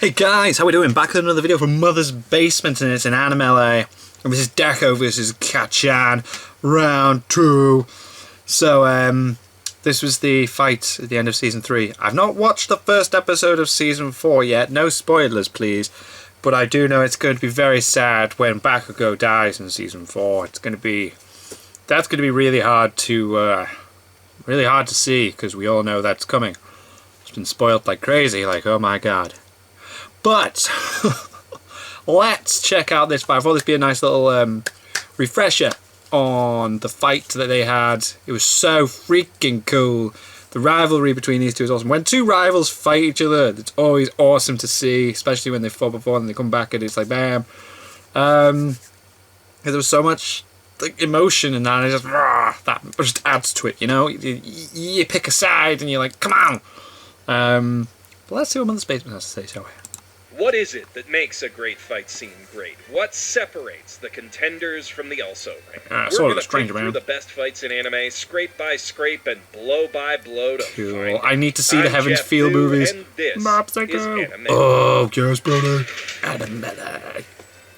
Hey guys, how we doing? Back with another video from Mother's Basement, and it's an Animelee. And this is Deku versus Kacchan, round 2. So, this was the fight at the end of Season 3. I've not watched the first episode of Season 4 yet, no spoilers please. But I do know it's going to be very sad when Bakugo dies in Season 4. That's going to be really hard to see, because we all know that's coming. It's been spoiled like crazy, like oh my god. But let's check out this fight. I thought this would be a nice little refresher on the fight that they had. It was so freaking cool. The rivalry between these two is awesome. When two rivals fight each other, it's always awesome to see, especially when they fought before and they come back and it's like bam. There was so much like emotion in that, and that just adds to it, you know? You pick a side and you're like, come on! But let's see what Mother's Basement has to say, shall we? What is it that makes a great fight scene great? What separates the contenders from the also-ran? We're going to pick through the best fights in anime, scrape by scrape and blow by blow to find it. I need to see the Heaven's Feel movies. And this is Animelee. Oh, yes, brother. Animelee.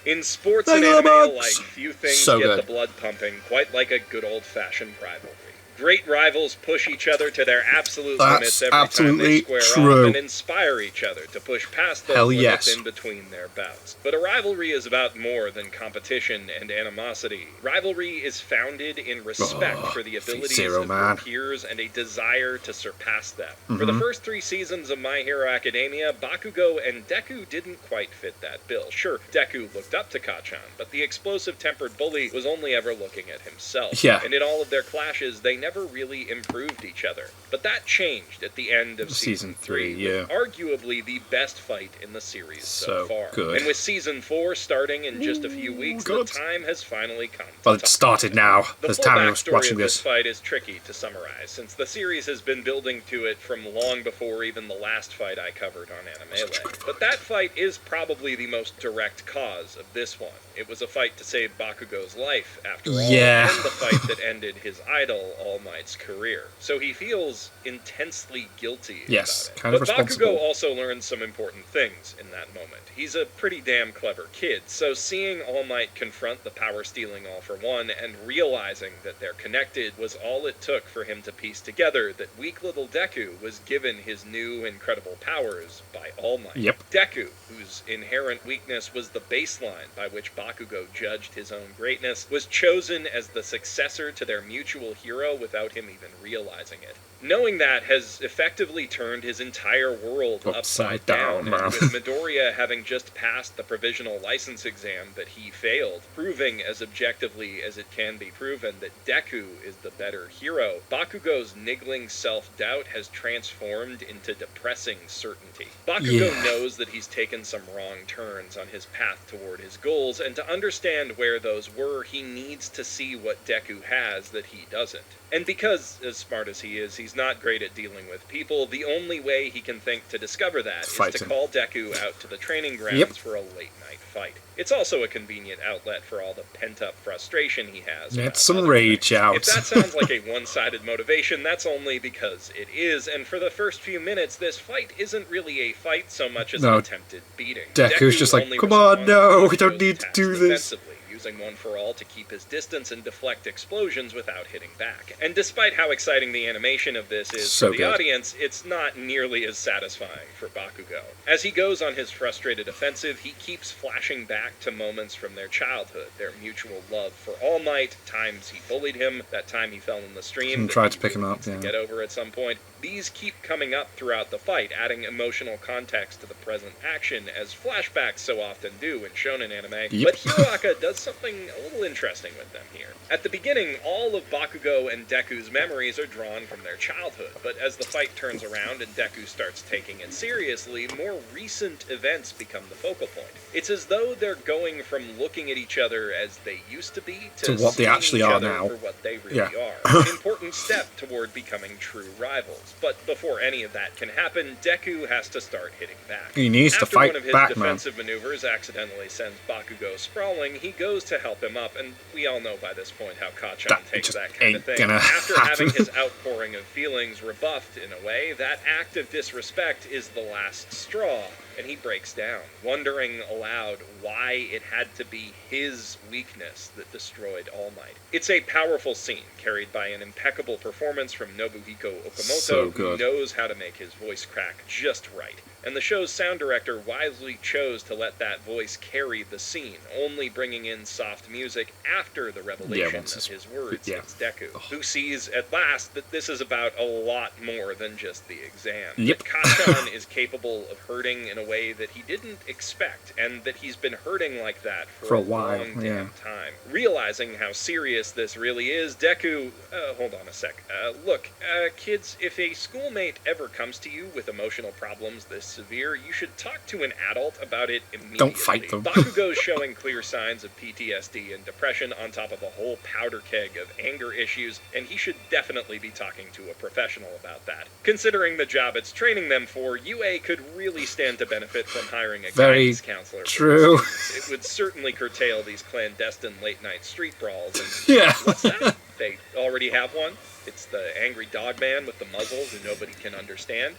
In sports and anime alike, few things get the blood pumping quite like a good old-fashioned rivalry. Great rivals push each other to their absolute limits every time they square off and inspire each other to push past those limits in between their bouts. But a rivalry is about more than competition and animosity. Rivalry is founded in respect for the abilities of your peers and a desire to surpass them. For the first 3 seasons of My Hero Academia, Bakugo and Deku didn't quite fit that bill. Sure, Deku looked up to Kacchan, but the explosive-tempered bully was only ever looking at himself. Yeah. And in all of their clashes, they never really improved each other. But that changed at the end of Season 3, with arguably the best fight in the series so far. Good. And with Season 4 starting in just a few weeks, the time has finally come. Well, it started now. The full backstory of this fight is tricky to summarize, since the series has been building to it from long before even the last fight I covered on Animelee. But that fight is probably the most direct cause of this one. It was a fight to save Bakugo's life, after all, and the fight that ended his idol, All Might's career. So he feels intensely guilty about it. Kind of responsible. Bakugo also learns some important things in that moment. He's a pretty damn clever kid, so seeing All Might confront the power-stealing All for One and realizing that they're connected was all it took for him to piece together that weak little Deku was given his new incredible powers by All Might. Deku, whose inherent weakness was the baseline by which Bakugo judged his own greatness, was chosen as the successor to their mutual hero without him even realizing it. Knowing that has effectively turned his entire world upside down, and with Midoriya having just passed the provisional license exam that he failed, proving as objectively as it can be proven that Deku is the better hero, Bakugo's niggling self-doubt has transformed into depressing certainty. Bakugo knows that he's taken some wrong turns on his path toward his goals, and to understand where those were, he needs to see what Deku has that he doesn't. And because, as smart as he is, he's not great at dealing with people, the only way he can think to discover that is to call Deku out to the training grounds for a late-night fight. It's also a convenient outlet for all the pent-up frustration he has. Let some rage out. If that sounds like a one-sided motivation, that's only because it is, and for the first few minutes, this fight isn't really a fight so much as an attempted beating. Deku's just like, come on, no, we don't need to do this. Using One for All to keep his distance and deflect explosions without hitting back. And despite how exciting the animation of this is for the audience, it's not nearly as satisfying for Bakugo. As he goes on his frustrated offensive, he keeps flashing back to moments from their childhood, their mutual love for All Might, times he bullied him, that time he fell in the stream, and tried to pick him up, to get over at some point. These keep coming up throughout the fight, adding emotional context to the present action, as flashbacks so often do in shonen anime. But Hiroaka does something a little interesting with them here. At the beginning, all of Bakugo and Deku's memories are drawn from their childhood, but as the fight turns around and Deku starts taking it seriously, more recent events become the focal point. It's as though they're going from looking at each other as they used to be to what they actually are now. For what they really are. An important step toward becoming true rivals. But before any of that can happen, Deku has to start hitting back. He needs to fight back, man. After one of his defensive maneuvers accidentally sends Bakugo sprawling, he goes to help him up, and we all know by this point how Kacchan takes that kind of thing. After having his outpouring of feelings rebuffed in a way, that act of disrespect is the last straw, and he breaks down, wondering aloud why it had to be his weakness that destroyed All Might. It's a powerful scene, carried by an impeccable performance from Nobuhiko Okamoto, who knows how to make his voice crack just right. And the show's sound director wisely chose to let that voice carry the scene, only bringing in soft music after the revelation of his words. It's Deku, who sees at last that this is about a lot more than just the exam. That Kacchan is capable of hurting in a way that he didn't expect, and that he's been hurting like that for a long damn time. Realizing how serious this really is, Deku... hold on a sec. Look, kids, if a schoolmate ever comes to you with emotional problems this severe, you should talk to an adult about it immediately. Don't fight them. Bakugo's showing clear signs of PTSD and depression on top of a whole powder keg of anger issues, and he should definitely be talking to a professional about that. Considering the job it's training them for, UA could really stand to benefit from hiring a guidance counselor. True. It would certainly curtail these clandestine late-night street brawls. And what's that? They already have one? It's the angry dog man with the muzzle who nobody can understand?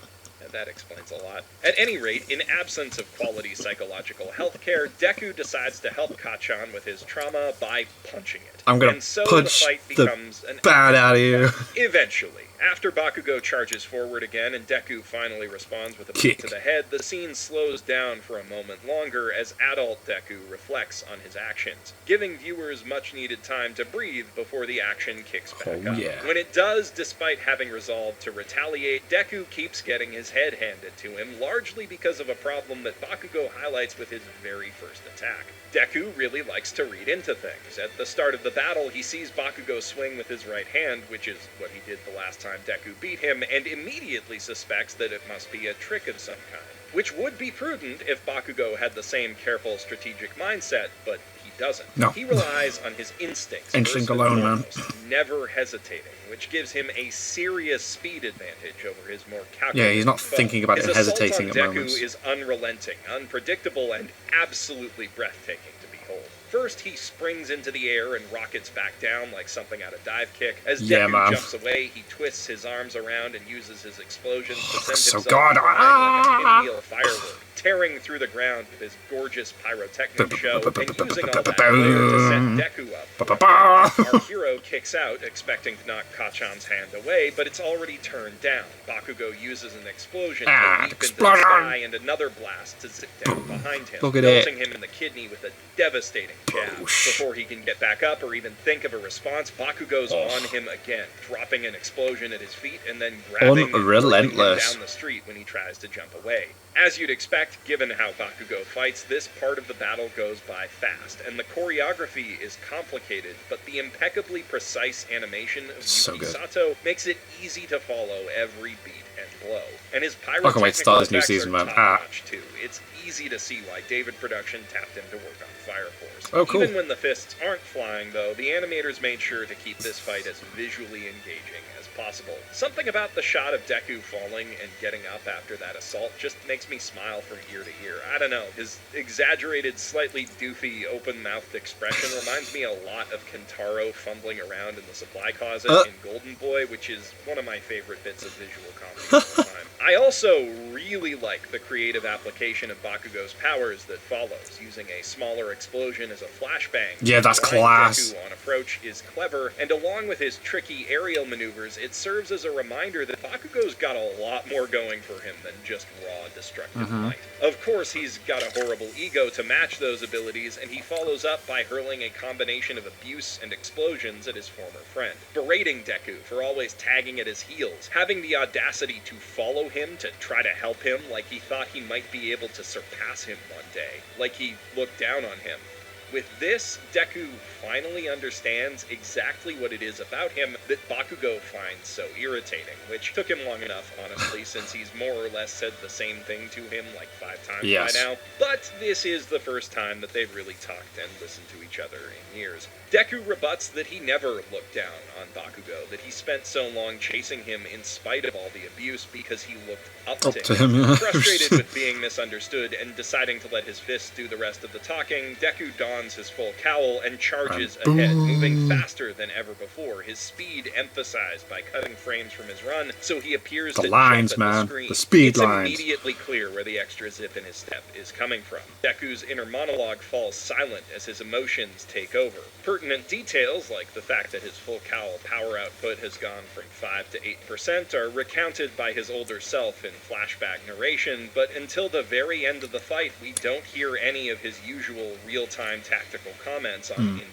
That explains a lot. At any rate, in absence of quality psychological healthcare, Deku decides to help Kacchan with his trauma by punching it. I'm gonna punch the bat out of you. Eventually. After Bakugo charges forward again and Deku finally responds with a kick to the head, the scene slows down for a moment longer as adult Deku reflects on his actions, giving viewers much-needed time to breathe before the action kicks back up. When it does, despite having resolved to retaliate, Deku keeps getting his head handed to him, largely because of a problem that Bakugo highlights with his very first attack. Deku really likes to read into things. At the start of the battle, he sees Bakugo swing with his right hand, which is what he did the last time Deku beat him, and immediately suspects that it must be a trick of some kind. Which would be prudent if Bakugo had the same careful strategic mindset, but he doesn't. No. He relies on his instincts, instinct alone, man. Never hesitating, which gives him a serious speed advantage over his more calculated Yeah, he's not thinking about it, hesitating at moments. His assault on Deku is unrelenting, unpredictable, and absolutely breathtaking to behold. First, he springs into the air and rockets back down like something out of dive kick. As Deku jumps away, he twists his arms around and uses his explosions to send himself flying like a pinwheel firework, tearing through the ground with his gorgeous pyrotechnic show, and using all that glare to set Deku up. Our hero kicks out, expecting to knock Kacchan's hand away, but it's already turned down. Bakugo uses an explosion to leap into the sky and another blast to zip down behind him, melting him in the kidney with a devastating jab. Before he can get back up or even think of a response, Bakugo's on him again, dropping an explosion at his feet and then grabbing him down the street when he tries to jump away. As you'd expect, given how Bakugo fights, this part of the battle goes by fast, and the choreography is complicated, but the impeccably precise animation of Yuki Sato makes it easy to follow every beat and blow. And his pyrotechnical effects are top-notch, too. It's easy to see why David Production tapped him to work on Fire Force. Oh, cool. Even when the fists aren't flying, though, the animators made sure to keep this fight as visually engaging as possible. Something about the shot of Deku falling and getting up after that assault just makes me smile from ear to ear. I don't know, his exaggerated, slightly doofy, open-mouthed expression reminds me a lot of Kentaro fumbling around in the supply closet in Golden Boy, which is one of my favorite bits of visual comedy of all time. I also really like the creative application of Bakugo's powers that follows, using a smaller explosion as a flashbang. Yeah, that's class. Deku on approach is clever, and along with his tricky aerial maneuvers, it serves as a reminder that Bakugo's got a lot more going for him than just raw destructive might. Of course, he's got a horrible ego to match those abilities, and he follows up by hurling a combination of abuse and explosions at his former friend, berating Deku for always tagging at his heels, having the audacity to follow him to try to help him like he thought he might be able to surpass him one day, like he looked down on him. With this, Deku finally understands exactly what it is about him that Bakugo finds so irritating, which took him long enough, honestly, since he's more or less said the same thing to him like 5 times by now. But this is the first time that they've really talked and listened to each other in years. Deku rebuts that he never looked down on Bakugo, that he spent so long chasing him in spite of all the abuse because he looked up to him. Frustrated with being misunderstood and deciding to let his fists do the rest of the talking, Deku dons dons his full cowl and charges And ahead, boom. moving faster than ever before, his speed emphasized by cutting frames from his run, so he appears The to lines, jump at man. the screen. The speed it's lines. Immediately clear where the extra zip in his step is coming from. Deku's inner monologue falls silent as his emotions take over. Pertinent details, like the fact that his full cowl power output has gone from 5 to 8%, are recounted by his older self in flashback narration, but until the very end of the fight, we don't hear any of his usual real-time tactical comments on individual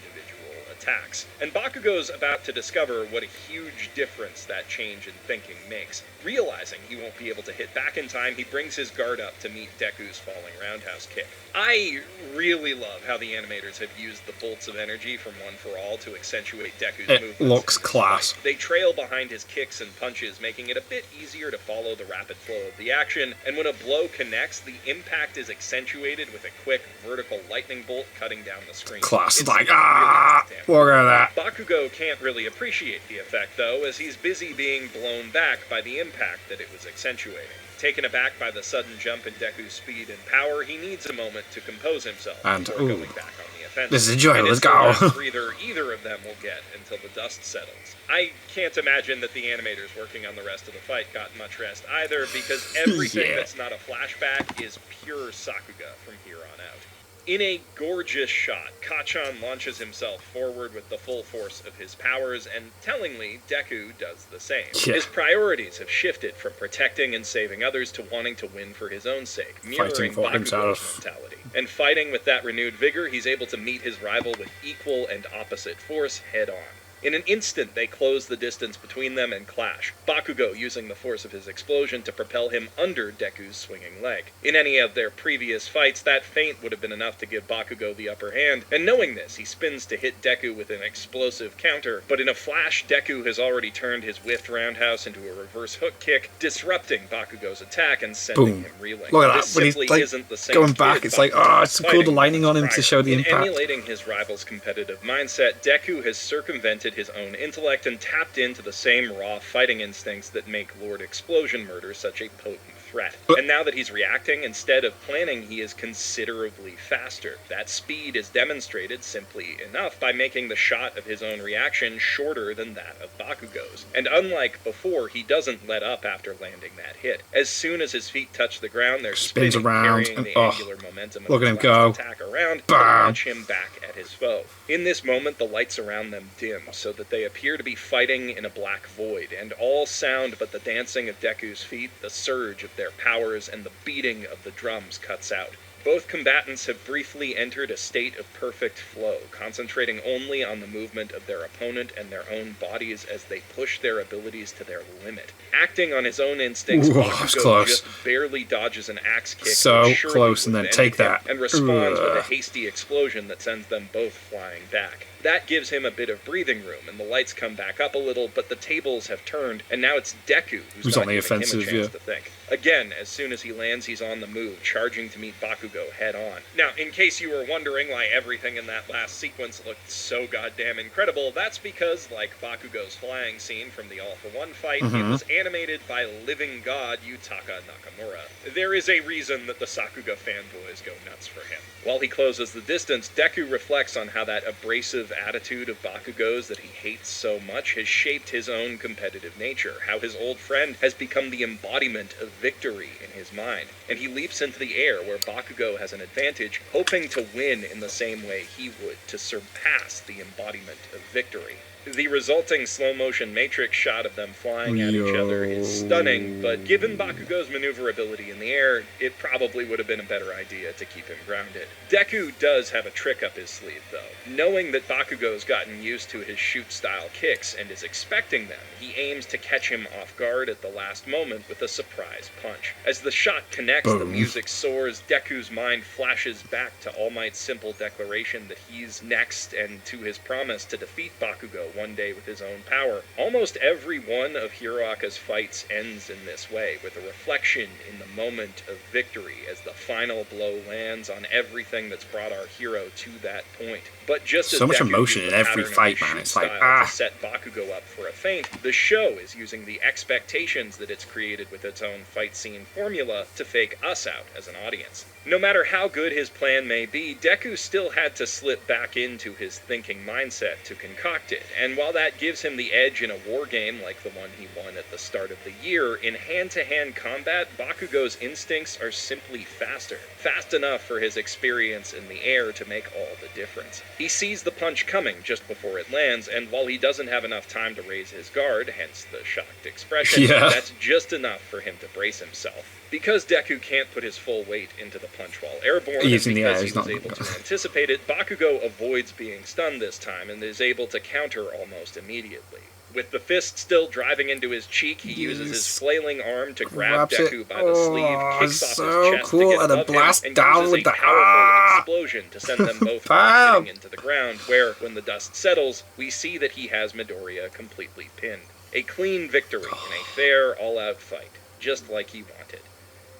attacks. And Bakugo's about to discover what a huge difference that change in thinking makes. Realizing he won't be able to hit back in time, he brings his guard up to meet Deku's falling roundhouse kick. I really love how the animators have used the bolts of energy from One for All to accentuate Deku's movements. It looks class. They trail behind his kicks and punches, making it a bit easier to follow the rapid flow of the action, and when a blow connects, the impact is accentuated with a quick vertical lightning bolt cutting down the screen. Class. It's Like, really look at that. Bakugo can't really appreciate the effect, though, as he's busy being blown back by the impact that it was accentuating. Taken aback by the sudden jump in Deku's speed and power, he needs a moment to compose himself And, before going back on the offensive. This is enjoyable, And let's it's the go. last breather either of them will get until the dust settles. I can't imagine that the animators working on the rest of the fight got much rest either, because everything Yeah. that's not a flashback is pure Sakuga from here on out. In a gorgeous shot, Kacchan launches himself forward with the full force of his powers, and tellingly, Deku does the same. Yeah. His priorities have shifted from protecting and saving others to wanting to win for his own sake, mirroring for Bakugo's himself. mentality. And fighting with that renewed vigor, he's able to meet his rival with equal and opposite force head-on. In an instant, they close the distance between them and clash, Bakugo using the force of his explosion to propel him under Deku's swinging leg. In any of their previous fights, that feint would have been enough to give Bakugo the upper hand, and knowing this, he spins to hit Deku with an explosive counter, but in a flash, Deku has already turned his whiffed roundhouse into a reverse hook kick, disrupting Bakugo's attack and sending Boom. him reeling. Look at This that, when he's, simply like, isn't the same going kid back, it's like, Bakugo it's so was cool, the fighting lighting on him prior. to show the In impact. emulating his rival's competitive mindset, Deku has circumvented his own intellect and tapped into the same raw fighting instincts that make Lord Explosion Murder such a potent threat. And now that he's reacting, instead of planning, he is considerably faster. That speed is demonstrated simply enough by making the shot of his own reaction shorter than that of Bakugo's. And unlike before, he doesn't let up after landing that hit. As soon as his feet touch the ground, they're Spins spinning, around, carrying and, the angular momentum of look at his him last go. attack around to Bam. launch him back at his foe. In this moment, the lights around them dim, so that they appear to be fighting in a black void, and all sound but the dancing of Deku's feet, the surge of their powers, and the beating of the drums cuts out. Both combatants have briefly entered a state of perfect flow, concentrating only on the movement of their opponent and their own bodies as they push their abilities to their limit. Acting on his own instincts, Ooh, that's Bakugo close. just barely dodges an axe kick, So which surely close, and would then have take ended him, that. and responds with a Ugh. hasty explosion that sends them both flying back. That gives him a bit of breathing room, and the lights come back up a little, but the tables have turned, and now it's Deku who's on got the to give him a offensive, chance yeah. to think. Again, as soon as he lands, he's on the move, charging to meet Bakugo head-on. Now, in case you were wondering why everything in that last sequence looked so goddamn incredible, that's because, like Bakugo's flying scene from the All for One fight, it was animated by living god Yutaka Nakamura. There is a reason that the Sakuga fanboys go nuts for him. While he closes the distance, Deku reflects on how that abrasive attitude of Bakugo's that he hates so much has shaped his own competitive nature, how his old friend has become the embodiment of victory in his mind, and he leaps into the air where Bakugo has an advantage, hoping to win in the same way he would, to surpass the embodiment of victory. The resulting slow-motion matrix shot of them flying at each other is stunning, but given Bakugo's maneuverability in the air, it probably would have been a better idea to keep him grounded. Deku does have a trick up his sleeve, though. Knowing that Bakugo's gotten used to his shoot-style kicks and is expecting them, he aims to catch him off guard at the last moment with a surprise punch. As the shot connects, the music soars, Deku's mind flashes back to All Might's simple declaration that he's next, and to his promise to defeat Bakugo one day with his own power. Almost every one of Hiroaka's fights ends in this way, with a reflection in the moment of victory as the final blow lands on everything that's brought our hero to that point. But just as So much Deku emotion used in the every pattern of fight, his man. shoot It's like, style to set Bakugo up for a feint, the show is using the expectations that it's created with its own fight scene formula to fake us out as an audience. No matter how good his plan may be, Deku still had to slip back into his thinking mindset to concoct it, and while that gives him the edge in a war game like the one he won at the start of the year, in hand-to-hand combat, Bakugo's instincts are simply faster. Fast enough for his experience in the air to make all the difference. He sees the punch coming just before it lands, and while he doesn't have enough time to raise his guard, hence the shocked expression, that's just enough for him to brace himself. Because Deku can't put his full weight into the punch while airborne, and because he was able to anticipate it, Bakugo avoids being stunned this time and is able to counter almost immediately. With the fist still driving into his cheek, he uses his flailing arm to grab Deku by the sleeve, kicks off his chest to get above him, and uses a powerful explosion to send them both rocketing into the ground, where, when the dust settles, we see that he has Midoriya completely pinned. A clean victory in a fair, all-out fight, just like he wanted.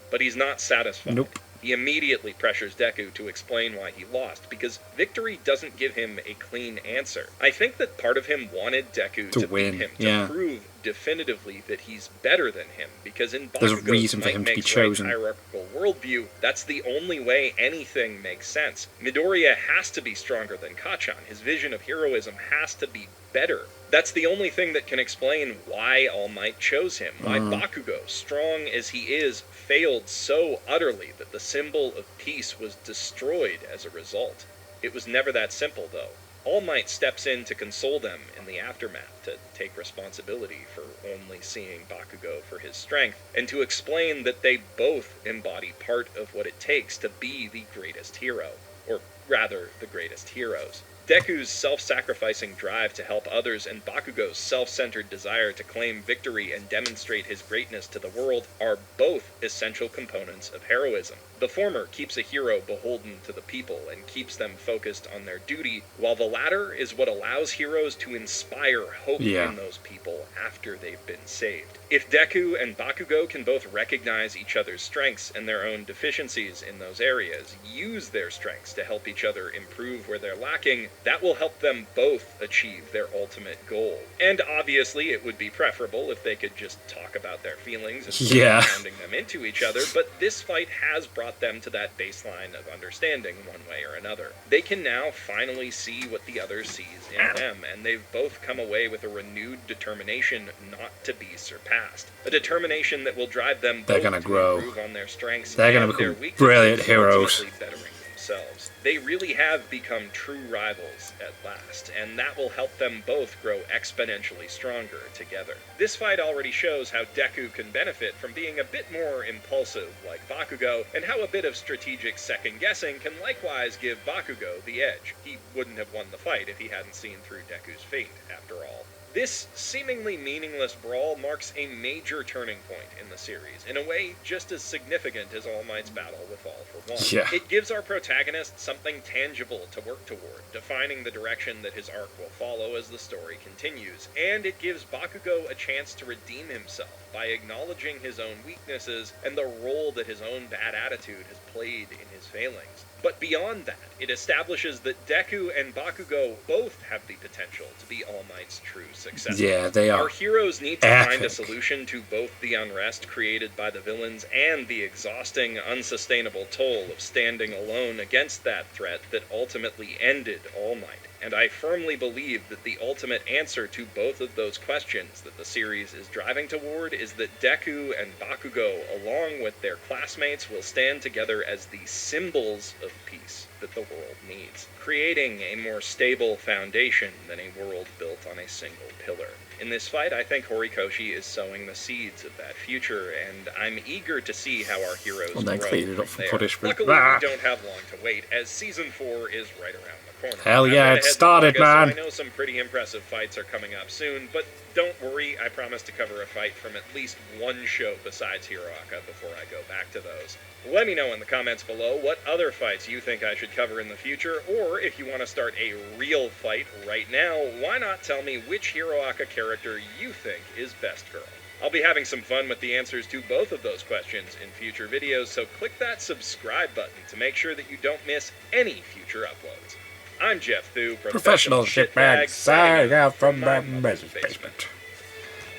But he's not satisfied. Nope. He immediately pressures Deku to explain why he lost, because victory doesn't give him a clean answer. I think that part of him wanted Deku to win. beat him, to prove definitively that he's better than him, because in there's a Bakugo's reason for him to be chosen. hierarchical worldview, that's the only way anything makes sense. Midoriya has to be stronger than Kacchan. His vision of heroism has to be better. That's the only thing that can explain why All Might chose him, why Bakugo, strong as he is, failed so utterly that the symbol of peace was destroyed as a result. It was never that simple, though. All Might steps in to console them in the aftermath, to take responsibility for only seeing Bakugo for his strength, and to explain that they both embody part of what it takes to be the greatest hero, or rather, the greatest heroes. Deku's self-sacrificing drive to help others and Bakugo's self-centered desire to claim victory and demonstrate his greatness to the world are both essential components of heroism. The former keeps a hero beholden to the people and keeps them focused on their duty, while the latter is what allows heroes to inspire hope in those people after they've been saved. If Deku and Bakugo can both recognize each other's strengths and their own deficiencies in those areas, use their strengths to help each other improve where they're lacking, that will help them both achieve their ultimate goal. And obviously, it would be preferable if they could just talk about their feelings instead of pounding them into each other, but this fight has brought them to that baseline of understanding one way or another. They can now finally see what the other sees in them, and they've both come away with a renewed determination not to be surpassed. A determination that will drive them both to improve on their strengths and their weaknesses, brilliant heroes. ultimately bettering themselves. They really have become true rivals at last, and that will help them both grow exponentially stronger together. This fight already shows how Deku can benefit from being a bit more impulsive like Bakugo, and how a bit of strategic second-guessing can likewise give Bakugo the edge. He wouldn't have won the fight if he hadn't seen through Deku's fate, after all. This seemingly meaningless brawl marks a major turning point in the series, in a way just as significant as All Might's battle with All for One. It gives our protagonist something tangible to work toward, defining the direction that his arc will follow as the story continues, and it gives Bakugo a chance to redeem himself by acknowledging his own weaknesses and the role that his own bad attitude has played in his failings. But beyond that, it establishes that Deku and Bakugo both have the potential to be All Might's true successors. Yeah, they are. Our heroes need to find a solution to both the unrest created by the villains and the exhausting, unsustainable toll of standing alone against that threat that ultimately ended All Might. And I firmly believe that the ultimate answer to both of those questions that the series is driving toward is that Deku and Bakugo, along with their classmates, will stand together as the symbols of peace that the world needs, creating a more stable foundation than a world built on a single pillar. In this fight, I think Horikoshi is sowing the seeds of that future, and I'm eager to see how our heroes grow from there. Luckily, we don't have long to wait, as Season 4 is right around the corner. Hell yeah, it started, man! So I know some pretty impressive fights are coming up soon, but Don't worry, I promise to cover a fight from at least one show besides Hiroaka before I go back to those. Let me know in the comments below what other fights you think I should cover in the future, or if you want to start a real fight right now, why not tell me which Hiroaka character you think is best girl? I'll be having some fun with the answers to both of those questions in future videos, so click that subscribe button to make sure that you don't miss any future uploads. I'm Jeff Thu, Professional shitbag, signing out from my mother's basement.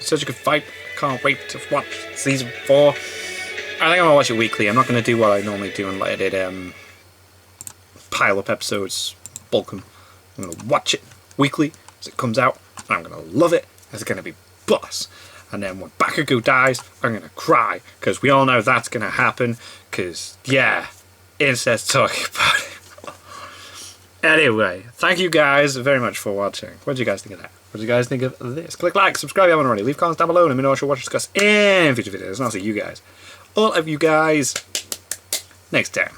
Such a good fight. Can't wait to watch season 4. I think I'm gonna watch it weekly. I'm not gonna do what I normally do and let it pile up episodes, bulk them. I'm gonna watch it weekly as it comes out, and I'm gonna love it. It's gonna be boss. And then when Bakugo dies, I'm gonna cry, because we all know that's gonna happen. Because yeah, incest talking about it. Anyway, thank you guys very much for watching. What did you guys think of that? What did you guys think of this? Click like, subscribe if you haven't already. Leave comments down below and let me know what you'll watch, discuss in future videos. And I'll see you guys, all of you guys, next time.